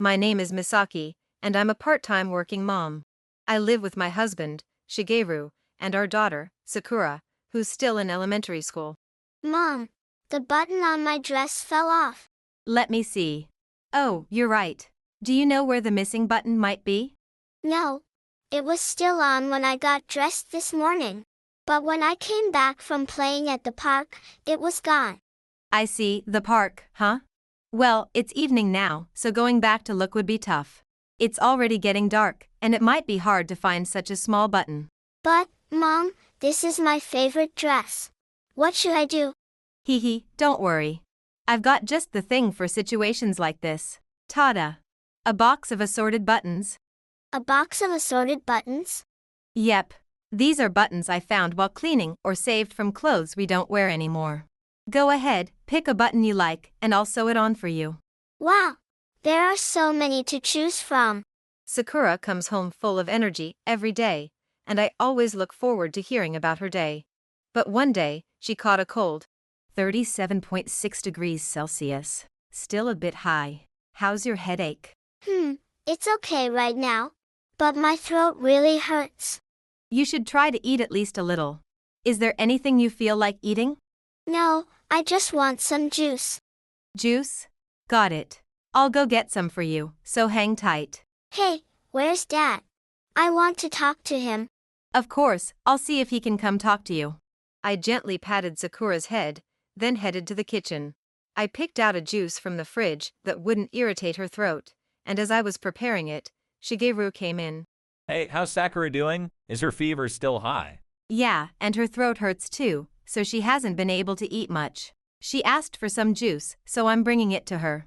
My name is Misaki, and I'm a part-time working mom. I live with my husband, Shigeru, and our daughter, Sakura, who's still in elementary school. Mom, the button on my dress fell off. Let me see. Oh, you're right. Do you know where the missing button might be? No, it was still on when I got dressed this morning. But when I came back from playing at the park, it was gone. I see, the park, huh? Well, it's evening now, so going back to look would be tough. It's already getting dark, and it might be hard to find such a small button. But, Mom, this is my favorite dress. What should I do? Hee hee, don't worry. I've got just the thing for situations like this. Tada! A box of assorted buttons. A box of assorted buttons? Yep. These are buttons I found while cleaning or saved from clothes we don't wear anymore. Go ahead, pick a button you like, and I'll sew it on for you. Wow! There are so many to choose from. Sakura comes home full of energy every day, and I always look forward to hearing about her day. But one day, she caught a cold. 37.6 degrees Celsius. Still a bit high. How's your headache? It's okay right now. But my throat really hurts. You should try to eat at least a little. Is there anything you feel like eating? No, I just want some juice. Juice? Got it. I'll go get some for you, so hang tight. Hey, where's Dad? I want to talk to him. Of course, I'll see if he can come talk to you. I gently patted Sakura's head, then headed to the kitchen. I picked out a juice from the fridge that wouldn't irritate her throat, and as I was preparing it, Shigeru came in. Hey, how's Sakura doing? Is her fever still high? Yeah, and her throat hurts too, so she hasn't been able to eat much. She asked for some juice, so I'm bringing it to her.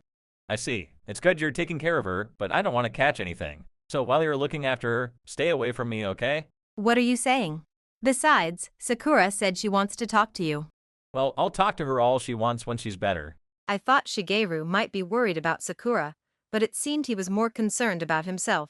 I see. It's good you're taking care of her, but I don't want to catch anything. So while you're looking after her, stay away from me, okay? What are you saying? Besides, Sakura said she wants to talk to you. Well, I'll talk to her all she wants when she's better. I thought Shigeru might be worried about Sakura, but it seemed he was more concerned about himself.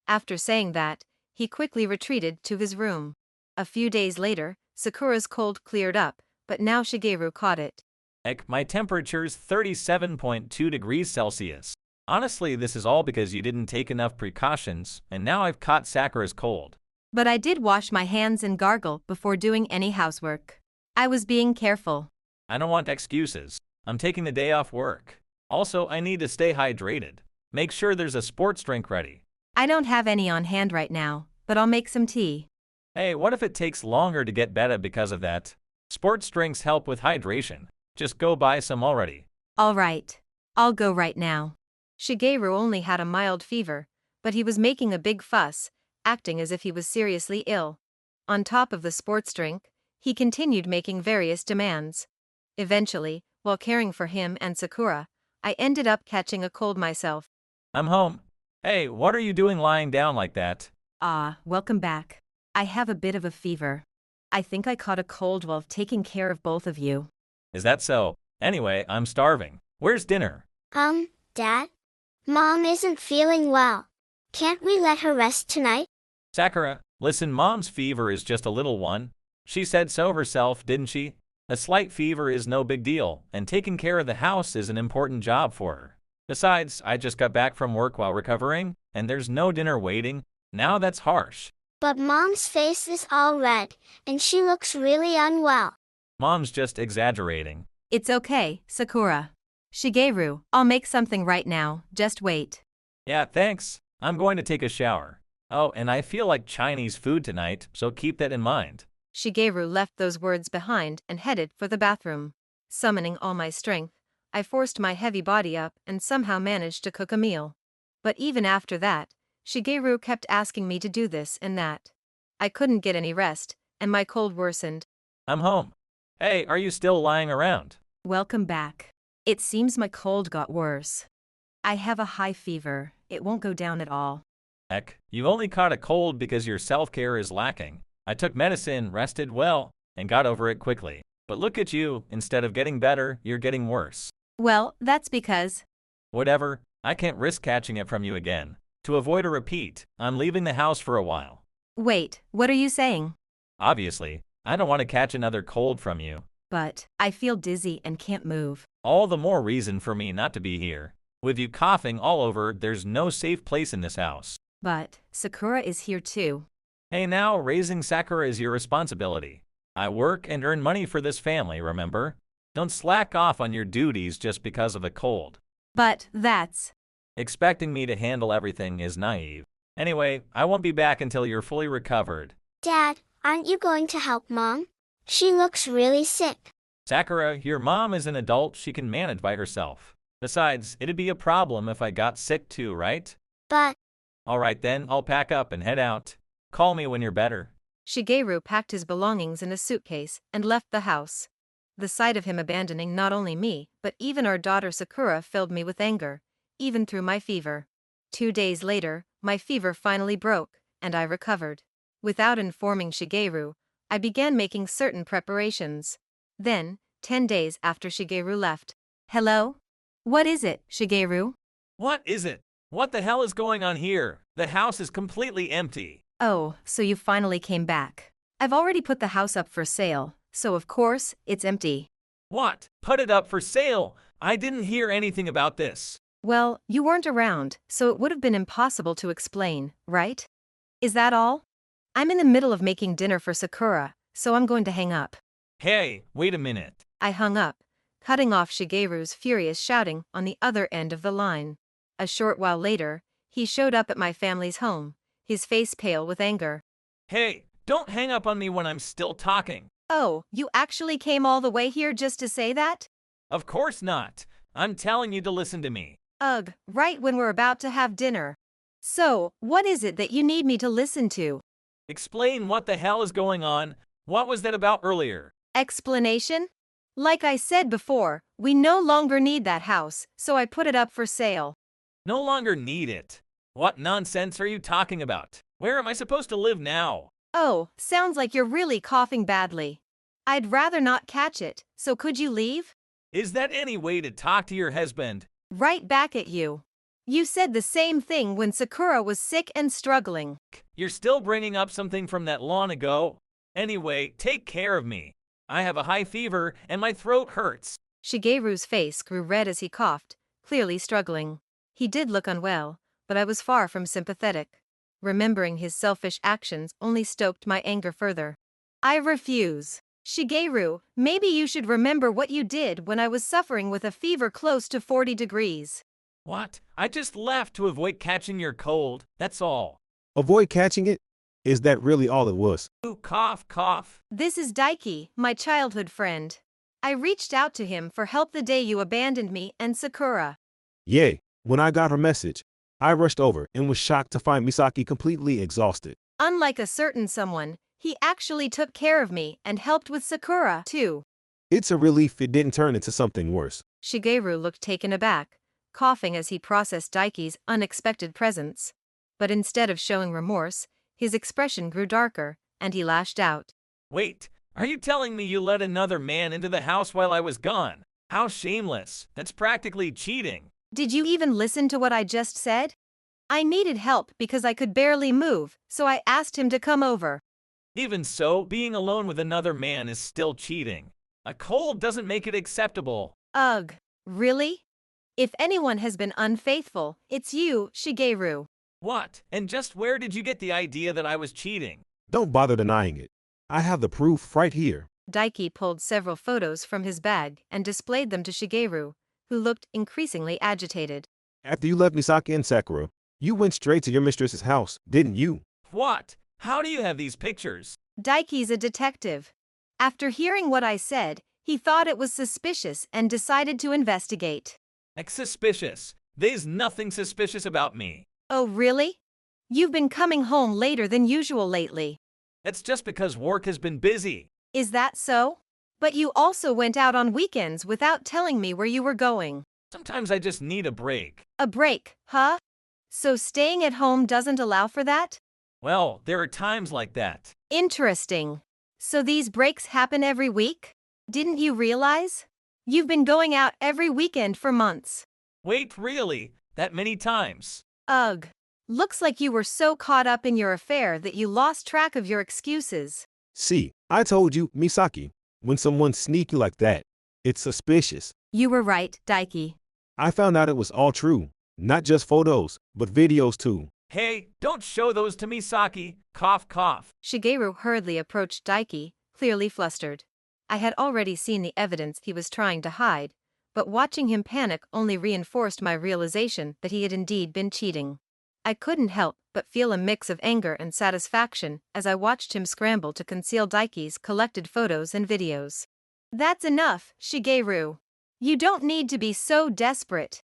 After saying that, he quickly retreated to his room. A few days later, Sakura's cold cleared up, but now Shigeru caught it. Heck, my temperature's 37.2 degrees Celsius. Honestly, this is all because you didn't take enough precautions, and now I've caught Sakura's cold. But I did wash my hands and gargle before doing any housework. I was being careful. I don't want excuses. I'm taking the day off work. Also, I need to stay hydrated. Make sure there's a sports drink ready. I don't have any on hand right now, but I'll make some tea. Hey, what if it takes longer to get better because of that? Sports drinks help with hydration. Just go buy some already. All right. I'll go right now. Shigeru only had a mild fever, but he was making a big fuss, acting as if he was seriously ill. On top of the sports drink, he continued making various demands. Eventually, while caring for him and Sakura, I ended up catching a cold myself. I'm home. Hey, what are you doing lying down like that? Welcome back. I have a bit of a fever. I think I caught a cold while taking care of both of you. Is that so? Anyway, I'm starving. Where's dinner? Dad? Mom isn't feeling well. Can't we let her rest tonight? Sakura, listen, Mom's fever is just a little one. She said so herself, didn't she? A slight fever is no big deal, and taking care of the house is an important job for her. Besides, I just got back from work while recovering, and there's no dinner waiting. Now that's harsh. But Mom's face is all red, and she looks really unwell. Mom's just exaggerating. It's okay, Sakura. Shigeru, I'll make something right now, just wait. Yeah, thanks. I'm going to take a shower. Oh, and I feel like Chinese food tonight, so keep that in mind. Shigeru left those words behind and headed for the bathroom. Summoning all my strength, I forced my heavy body up and somehow managed to cook a meal. But even after that, Shigeru kept asking me to do this and that. I couldn't get any rest, and my cold worsened. I'm home. Hey, are you still lying around? Welcome back. It seems my cold got worse. I have a high fever. It won't go down at all. Heck, you only caught a cold because your self-care is lacking. I took medicine, rested well, and got over it quickly. But look at you, instead of getting better, you're getting worse. Well, that's because… Whatever, I can't risk catching it from you again. To avoid a repeat, I'm leaving the house for a while. Wait, what are you saying? Obviously, I don't want to catch another cold from you. But I feel dizzy and can't move. All the more reason for me not to be here. With you coughing all over, there's no safe place in this house. But Sakura is here too. Hey now, raising Sakura is your responsibility. I work and earn money for this family, remember? Don't slack off on your duties just because of a cold. But that's... Expecting me to handle everything is naive. Anyway, I won't be back until you're fully recovered. Dad, aren't you going to help Mom? She looks really sick. Sakura, your mom is an adult, she can manage by herself. Besides, it'd be a problem if I got sick too, right? But... Alright then, I'll pack up and head out. Call me when you're better. Shigeru packed his belongings in a suitcase and left the house. The sight of him abandoning not only me, but even our daughter Sakura filled me with anger, even through my fever. 2 days later, my fever finally broke, and I recovered. Without informing Shigeru, I began making certain preparations. Then, 10 days after Shigeru left. Hello? What is it, Shigeru? What is it? What the hell is going on here? The house is completely empty. Oh, so you finally came back. I've already put the house up for sale, so of course, it's empty. What? Put it up for sale? I didn't hear anything about this. Well, you weren't around, so it would have been impossible to explain, right? Is that all? I'm in the middle of making dinner for Sakura, so I'm going to hang up. Hey, wait a minute. I hung up, cutting off Shigeru's furious shouting on the other end of the line. A short while later, he showed up at my family's home, his face pale with anger. Hey, don't hang up on me when I'm still talking. Oh, you actually came all the way here just to say that? Of course not. I'm telling you to listen to me. Ugh, right when we're about to have dinner. So, what is it that you need me to listen to? Explain what the hell is going on. What was that about earlier? Explanation? Like I said before, we no longer need that house, so I put it up for sale. No longer need it. What nonsense are you talking about? Where am I supposed to live now? Oh, sounds like you're really coughing badly. I'd rather not catch it, so could you leave? Is that any way to talk to your husband? Right back at you. You said the same thing when Sakura was sick and struggling. You're still bringing up something from that long ago? Anyway, take care of me. I have a high fever and my throat hurts. Shigeru's face grew red as he coughed, clearly struggling. He did look unwell, but I was far from sympathetic. Remembering his selfish actions only stoked my anger further. I refuse. Shigeru, maybe you should remember what you did when I was suffering with a fever close to 40 degrees. What? I just left to avoid catching your cold, that's all. Avoid catching it? Is that really all it was? Ooh, cough, cough. This is Daiki, my childhood friend. I reached out to him for help the day you abandoned me and Sakura. Yay, when I got her message, I rushed over and was shocked to find Misaki completely exhausted. Unlike a certain someone, he actually took care of me and helped with Sakura, too. It's a relief it didn't turn into something worse. Shigeru looked taken aback, coughing as he processed Daiki's unexpected presence. But instead of showing remorse, his expression grew darker, and he lashed out. Wait, are you telling me you let another man into the house while I was gone? How shameless. That's practically cheating. Did you even listen to what I just said? I needed help because I could barely move, so I asked him to come over. Even so, being alone with another man is still cheating. A cold doesn't make it acceptable. Ugh, really? If anyone has been unfaithful, it's you, Shigeru. What? And just where did you get the idea that I was cheating? Don't bother denying it. I have the proof right here. Daiki pulled several photos from his bag and displayed them to Shigeru, who looked increasingly agitated. After you left Misaki and Sakura, you went straight to your mistress's house, didn't you? What? How do you have these pictures? Daiki's a detective. After hearing what I said, he thought it was suspicious and decided to investigate. Suspicious. There's nothing suspicious about me. Oh, really? You've been coming home later than usual lately. That's just because work has been busy. Is that so? But you also went out on weekends without telling me where you were going. Sometimes I just need a break. A break, huh? So staying at home doesn't allow for that? Well, there are times like that. Interesting. So these breaks happen every week? Didn't you realize? You've been going out every weekend for months. Wait, really? That many times? Ugh. Looks like you were so caught up in your affair that you lost track of your excuses. See, I told you, Misaki, when someone's sneaky like that, it's suspicious. You were right, Daiki. I found out it was all true. Not just photos, but videos too. Hey, don't show those to Misaki. Cough, cough. Shigeru hurriedly approached Daiki, clearly flustered. I had already seen the evidence he was trying to hide, but watching him panic only reinforced my realization that he had indeed been cheating. I couldn't help but feel a mix of anger and satisfaction as I watched him scramble to conceal Daiki's collected photos and videos. That's enough, Shigeru. You don't need to be so desperate.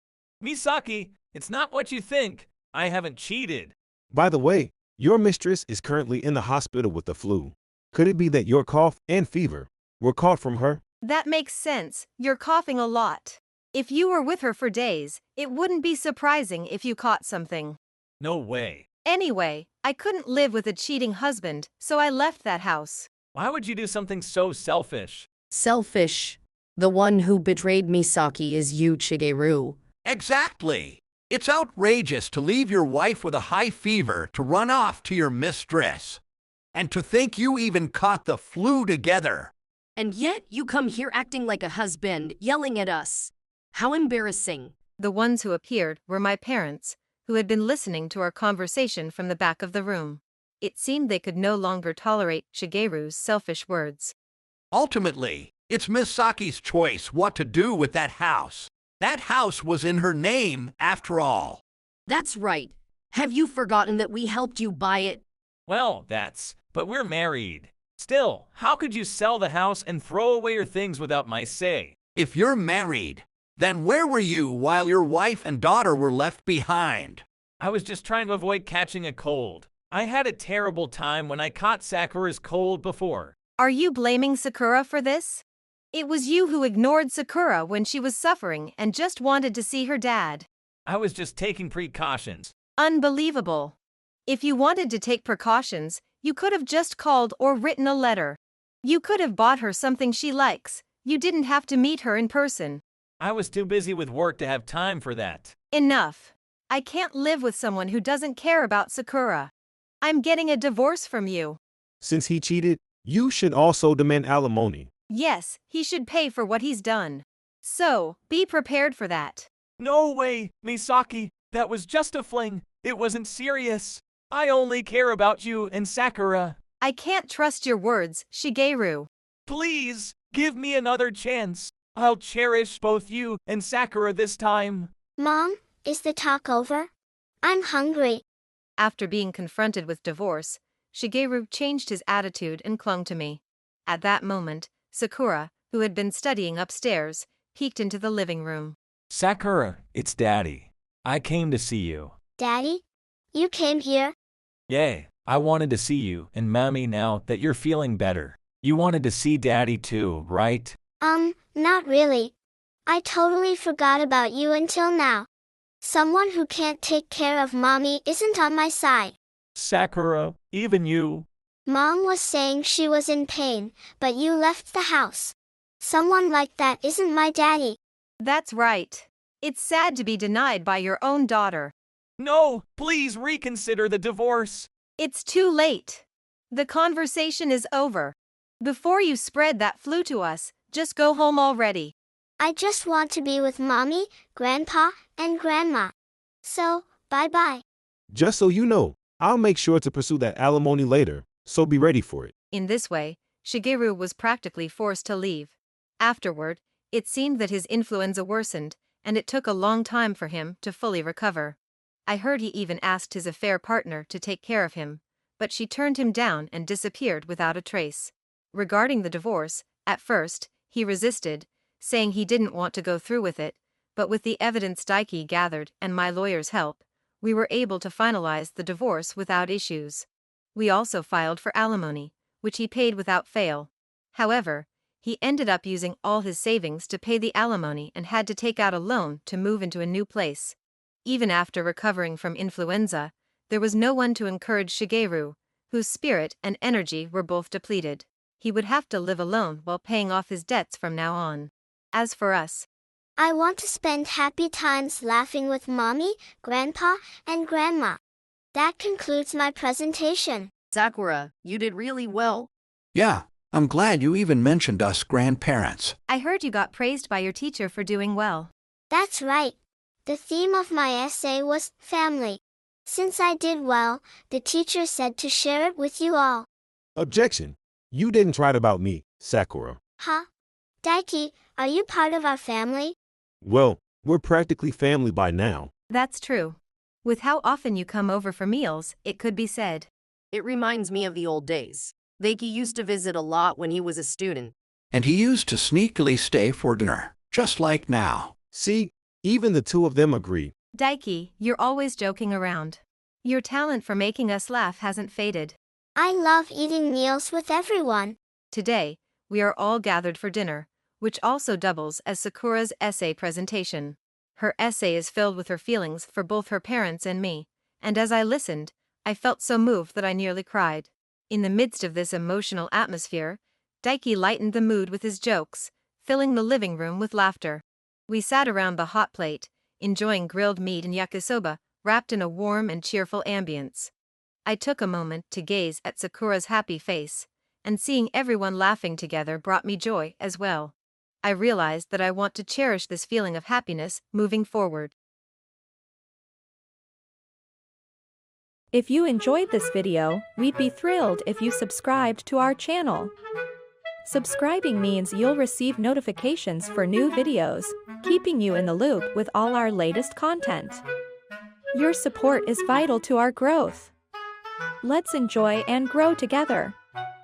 Misaki, it's not what you think. I haven't cheated. By the way, your mistress is currently in the hospital with the flu. Could it be that your cough and fever were caught from her? That makes sense. You're coughing a lot. If you were with her for days, it wouldn't be surprising if you caught something. No way. Anyway, I couldn't live with a cheating husband, so I left that house. Why would you do something so selfish? Selfish. The one who betrayed Misaki is you, Shigeru. Exactly. It's outrageous to leave your wife with a high fever to run off to your mistress. And to think you even caught the flu together. And yet you come here acting like a husband, yelling at us. How embarrassing. The ones who appeared were my parents, who had been listening to our conversation from the back of the room. It seemed they could no longer tolerate Shigeru's selfish words. Ultimately, it's Misaki's choice what to do with that house. That house was in her name, after all. That's right. Have you forgotten that we helped you buy it? Well, but we're married. Still, how could you sell the house and throw away your things without my say? If you're married, then where were you while your wife and daughter were left behind? I was just trying to avoid catching a cold. I had a terrible time when I caught Sakura's cold before. Are you blaming Sakura for this? It was you who ignored Sakura when she was suffering and just wanted to see her dad. I was just taking precautions. Unbelievable. If you wanted to take precautions, you could have just called or written a letter. You could have bought her something she likes. You didn't have to meet her in person. I was too busy with work to have time for that. Enough. I can't live with someone who doesn't care about Sakura. I'm getting a divorce from you. Since he cheated, you should also demand alimony. Yes, he should pay for what he's done. So, be prepared for that. No way, Misaki. That was just a fling. It wasn't serious. I only care about you and Sakura. I can't trust your words, Shigeru. Please, give me another chance. I'll cherish both you and Sakura this time. Mom, is the talk over? I'm hungry. After being confronted with divorce, Shigeru changed his attitude and clung to me. At that moment, Sakura, who had been studying upstairs, peeked into the living room. Sakura, it's Daddy. I came to see you. Daddy? You came here? Yay, I wanted to see you and Mommy now that you're feeling better. You wanted to see Daddy too, right? Not really. I totally forgot about you until now. Someone who can't take care of Mommy isn't on my side. Sakura, even you. Mom was saying she was in pain, but you left the house. Someone like that isn't my daddy. That's right. It's sad to be denied by your own daughter. No, please reconsider the divorce. It's too late. The conversation is over. Before you spread that flu to us, just go home already. I just want to be with Mommy, Grandpa, and Grandma. So, bye-bye. Just so you know, I'll make sure to pursue that alimony later, so be ready for it. In this way, Shigeru was practically forced to leave. Afterward, it seemed that his influenza worsened, and it took a long time for him to fully recover. I heard he even asked his affair partner to take care of him, but she turned him down and disappeared without a trace. Regarding the divorce, at first, he resisted, saying he didn't want to go through with it, but with the evidence Daiki gathered and my lawyer's help, we were able to finalize the divorce without issues. We also filed for alimony, which he paid without fail. However, he ended up using all his savings to pay the alimony and had to take out a loan to move into a new place. Even after recovering from influenza, there was no one to encourage Shigeru, whose spirit and energy were both depleted. He would have to live alone while paying off his debts from now on. As for us, I want to spend happy times laughing with Mommy, Grandpa, and Grandma. That concludes my presentation. Sakura, you did really well. Yeah, I'm glad you even mentioned us grandparents. I heard you got praised by your teacher for doing well. That's right. The theme of my essay was family. Since I did well, the teacher said to share it with you all. Objection. You didn't write about me, Sakura. Huh? Daiki, are you part of our family? Well, we're practically family by now. That's true. With how often you come over for meals, it could be said. It reminds me of the old days. Daiki used to visit a lot when he was a student. And he used to sneakily stay for dinner, just like now. See, even the two of them agree. Daiki, you're always joking around. Your talent for making us laugh hasn't faded. I love eating meals with everyone. Today, we are all gathered for dinner, which also doubles as Sakura's essay presentation. Her essay is filled with her feelings for both her parents and me, and as I listened, I felt so moved that I nearly cried. In the midst of this emotional atmosphere, Daiki lightened the mood with his jokes, filling the living room with laughter. We sat around the hot plate, enjoying grilled meat and yakisoba, wrapped in a warm and cheerful ambience. I took a moment to gaze at Sakura's happy face, and seeing everyone laughing together brought me joy as well. I realized that I want to cherish this feeling of happiness moving forward. If you enjoyed this video, we'd be thrilled if you subscribed to our channel. Subscribing means you'll receive notifications for new videos, keeping you in the loop with all our latest content. Your support is vital to our growth. Let's enjoy and grow together.